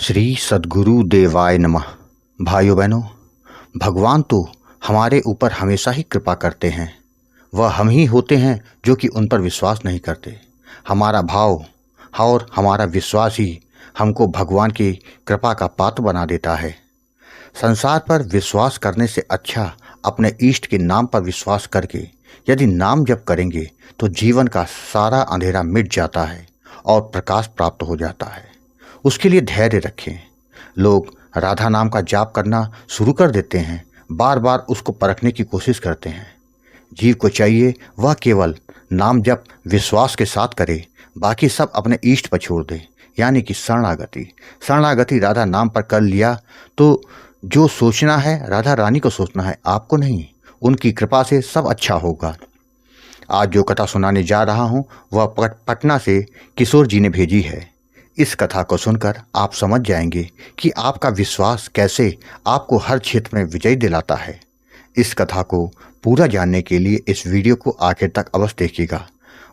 श्री सद्गुरु देवाय नमः। भाइयों बहनों, भगवान तो हमारे ऊपर हमेशा ही कृपा करते हैं। वह हम ही होते हैं जो कि उन पर विश्वास नहीं करते। हमारा भाव और हमारा विश्वास ही हमको भगवान की कृपा का पात्र बना देता है। संसार पर विश्वास करने से अच्छा अपने इष्ट के नाम पर विश्वास करके यदि नाम जप करेंगे तो जीवन का सारा अंधेरा मिट जाता है और प्रकाश प्राप्त हो जाता है। उसके लिए धैर्य रखें। लोग राधा नाम का जाप करना शुरू कर देते हैं, बार बार उसको परखने की कोशिश करते हैं। जीव को चाहिए वह केवल नाम जप विश्वास के साथ करे, बाकी सब अपने इष्ट पर छोड़ दे, यानी कि शरणागति राधा नाम पर कर लिया तो जो सोचना है राधा रानी को सोचना है, आपको नहीं। उनकी कृपा से सब अच्छा होगा। आज जो कथा सुनाने जा रहा हूँ वह पटना से किशोर जी ने भेजी है। इस कथा को सुनकर आप समझ जाएंगे कि आपका विश्वास कैसे आपको हर क्षेत्र में विजय दिलाता है। इस कथा को पूरा जानने के लिए इस वीडियो को आखिर तक अवश्य देखिएगा।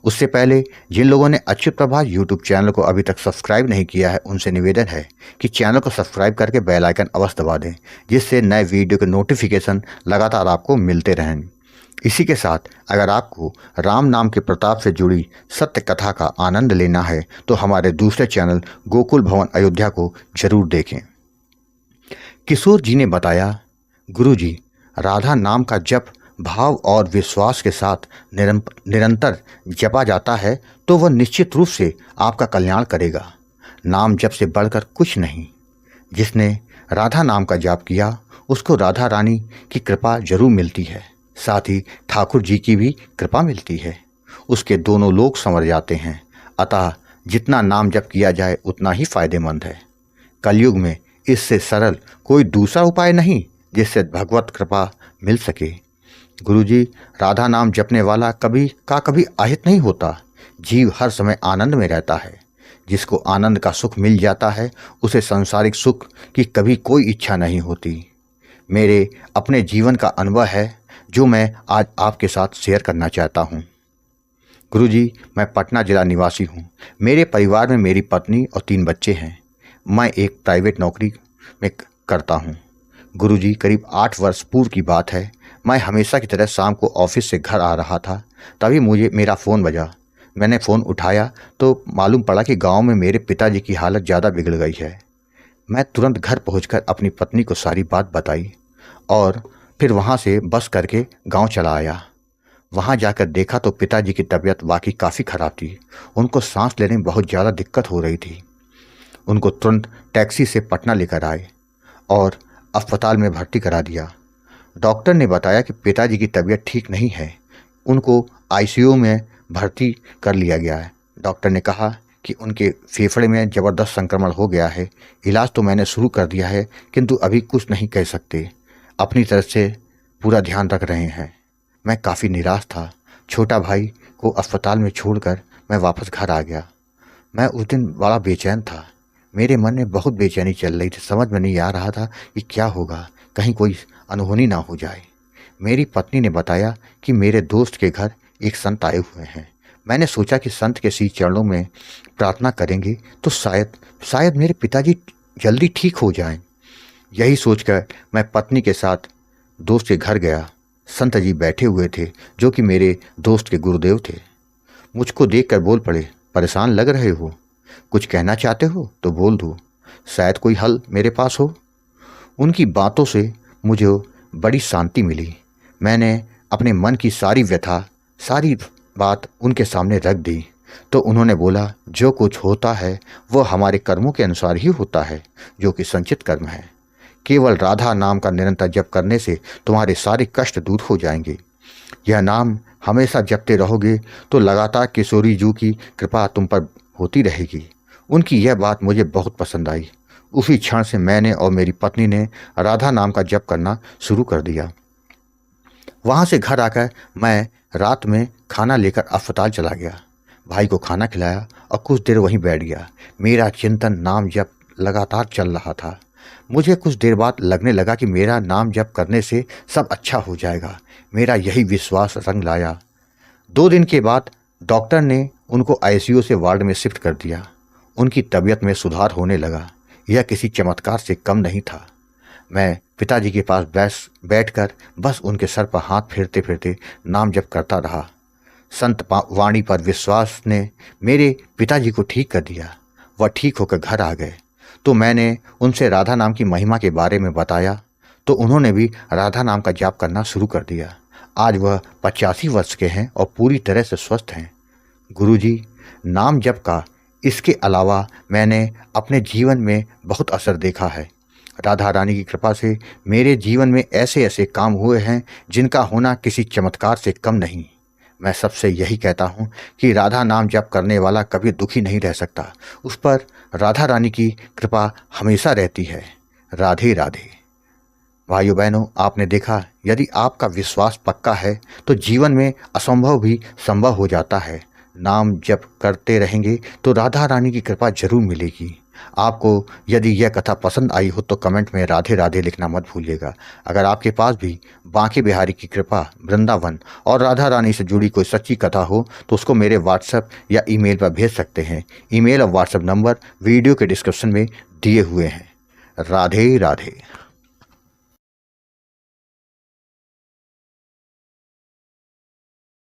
उससे पहले जिन लोगों ने अच्युत प्रभा यूट्यूब चैनल को अभी तक सब्सक्राइब नहीं किया है, उनसे निवेदन है कि चैनल को सब्सक्राइब करके बेल आइकन अवश्य दबा दें, जिससे नए वीडियो के नोटिफिकेशन लगातार आपको मिलते रहें। इसी के साथ अगर आपको राम नाम के प्रताप से जुड़ी सत्य कथा का आनंद लेना है तो हमारे दूसरे चैनल गोकुल भवन अयोध्या को जरूर देखें। किशोर जी ने बताया, गुरुजी, राधा नाम का जप भाव और विश्वास के साथ निरंतर जपा जाता है तो वह निश्चित रूप से आपका कल्याण करेगा। नाम जप से बढ़कर कुछ नहीं। जिसने राधा नाम का जाप किया उसको राधा रानी की कृपा जरूर मिलती है, साथ ही ठाकुर जी की भी कृपा मिलती है। उसके दोनों लोग संवर जाते हैं। अतः जितना नाम जप किया जाए उतना ही फायदेमंद है। कलयुग में इससे सरल कोई दूसरा उपाय नहीं जिससे भगवत कृपा मिल सके। गुरुजी, राधा नाम जपने वाला कभी आहित नहीं होता। जीव हर समय आनंद में रहता है। जिसको आनंद का सुख मिल जाता है उसे सांसारिक सुख की कभी कोई इच्छा नहीं होती। मेरे अपने जीवन का अनुभव है जो मैं आज आपके साथ शेयर करना चाहता हूँ। गुरुजी, मैं पटना जिला निवासी हूँ। मेरे परिवार में मेरी पत्नी और 3 बच्चे हैं। मैं एक प्राइवेट नौकरी में करता हूँ। गुरुजी, करीब 8 वर्ष पूर्व की बात है। मैं हमेशा की तरह शाम को ऑफिस से घर आ रहा था, तभी मेरा फ़ोन बजा। मैंने फ़ोन उठाया तो मालूम पड़ा कि गांव में मेरे पिताजी की हालत ज़्यादा बिगड़ गई है। मैं तुरंत घर पहुंचकर अपनी पत्नी को सारी बात बताई और फिर वहाँ से बस करके गांव चला आया। वहाँ जाकर देखा तो पिताजी की तबीयत वाकई काफ़ी ख़राब थी। उनको सांस लेने में बहुत ज़्यादा दिक्कत हो रही थी। उनको तुरंत टैक्सी से पटना लेकर आए और अस्पताल में भर्ती करा दिया। डॉक्टर ने बताया कि पिताजी की तबीयत ठीक नहीं है। उनको आईसीयू में भर्ती कर लिया गया है। डॉक्टर ने कहा कि उनके फेफड़े में ज़बरदस्त संक्रमण हो गया है। इलाज तो मैंने शुरू कर दिया है, किंतु अभी कुछ नहीं कह सकते। अपनी तरफ से पूरा ध्यान रख रहे हैं। मैं काफ़ी निराश था। छोटा भाई को अस्पताल में छोड़कर मैं वापस घर आ गया। मैं उस दिन बड़ा बेचैन था। मेरे मन में बहुत बेचैनी चल रही थी। समझ में नहीं आ रहा था कि क्या होगा, कहीं कोई अनहोनी ना हो जाए। मेरी पत्नी ने बताया कि मेरे दोस्त के घर एक संत आए हुए हैं। मैंने सोचा कि संत के श्री चरणों में प्रार्थना करेंगे तो शायद मेरे पिताजी जल्दी ठीक हो जाएं। यही सोचकर मैं पत्नी के साथ दोस्त के घर गया। संत जी बैठे हुए थे जो कि मेरे दोस्त के गुरुदेव थे। मुझको देखकर बोल पड़े, परेशान लग रहे हो, कुछ कहना चाहते हो तो बोल दो, शायद कोई हल मेरे पास हो। उनकी बातों से मुझे बड़ी शांति मिली। मैंने अपने मन की सारी व्यथा, सारी बात उनके सामने रख दी तो उन्होंने बोला, जो कुछ होता है वह हमारे कर्मों के अनुसार ही होता है, जो कि संचित कर्म है। केवल राधा नाम का निरंतर जप करने से तुम्हारे सारे कष्ट दूर हो जाएंगे। यह नाम हमेशा जपते रहोगे तो लगातार किशोरी जी की कृपा तुम पर होती रहेगी। उनकी यह बात मुझे बहुत पसंद आई। उसी क्षण से मैंने और मेरी पत्नी ने राधा नाम का जप करना शुरू कर दिया। वहाँ से घर आकर मैं रात में खाना लेकर अस्पताल चला गया। भाई को खाना खिलाया और कुछ देर वहीं बैठ गया। मेरा चिंतन नाम जप लगातार चल रहा था। मुझे कुछ देर बाद लगने लगा कि मेरा नाम जप करने से सब अच्छा हो जाएगा। मेरा यही विश्वास रंग लाया। 2 दिन के बाद डॉक्टर ने उनको आईसीयू से वार्ड में शिफ्ट कर दिया। उनकी तबीयत में सुधार होने लगा। यह किसी चमत्कार से कम नहीं था। मैं पिताजी के पास बैठकर बस उनके सर पर हाथ फेरते फेरते नाम जप करता रहा। संत वाणी पर विश्वास ने मेरे पिताजी को ठीक कर दिया। वह ठीक होकर घर आ गए तो मैंने उनसे राधा नाम की महिमा के बारे में बताया तो उन्होंने भी राधा नाम का जाप करना शुरू कर दिया। आज वह 85 वर्ष के हैं और पूरी तरह से स्वस्थ हैं। गुरुजी, नाम जप का इसके अलावा मैंने अपने जीवन में बहुत असर देखा है। राधा रानी की कृपा से मेरे जीवन में ऐसे ऐसे काम हुए हैं जिनका होना किसी चमत्कार से कम नहीं। मैं सबसे यही कहता हूँ कि राधा नाम जप करने वाला कभी दुखी नहीं रह सकता। उस पर राधा रानी की कृपा हमेशा रहती है। राधे राधे। भाइयों बहनों, आपने देखा, यदि आपका विश्वास पक्का है तो जीवन में असंभव भी संभव हो जाता है। नाम जप करते रहेंगे तो राधा रानी की कृपा जरूर मिलेगी। आपको यदि यह कथा पसंद आई हो तो कमेंट में राधे राधे लिखना मत भूलिएगा। अगर आपके पास भी बांके बिहारी की कृपा, वृंदावन और राधा रानी से जुड़ी कोई सच्ची कथा हो तो उसको मेरे व्हाट्सएप या ईमेल पर भेज सकते हैं। ईमेल और व्हाट्सएप नंबर वीडियो के डिस्क्रिप्शन में दिए हुए हैं। राधे राधे।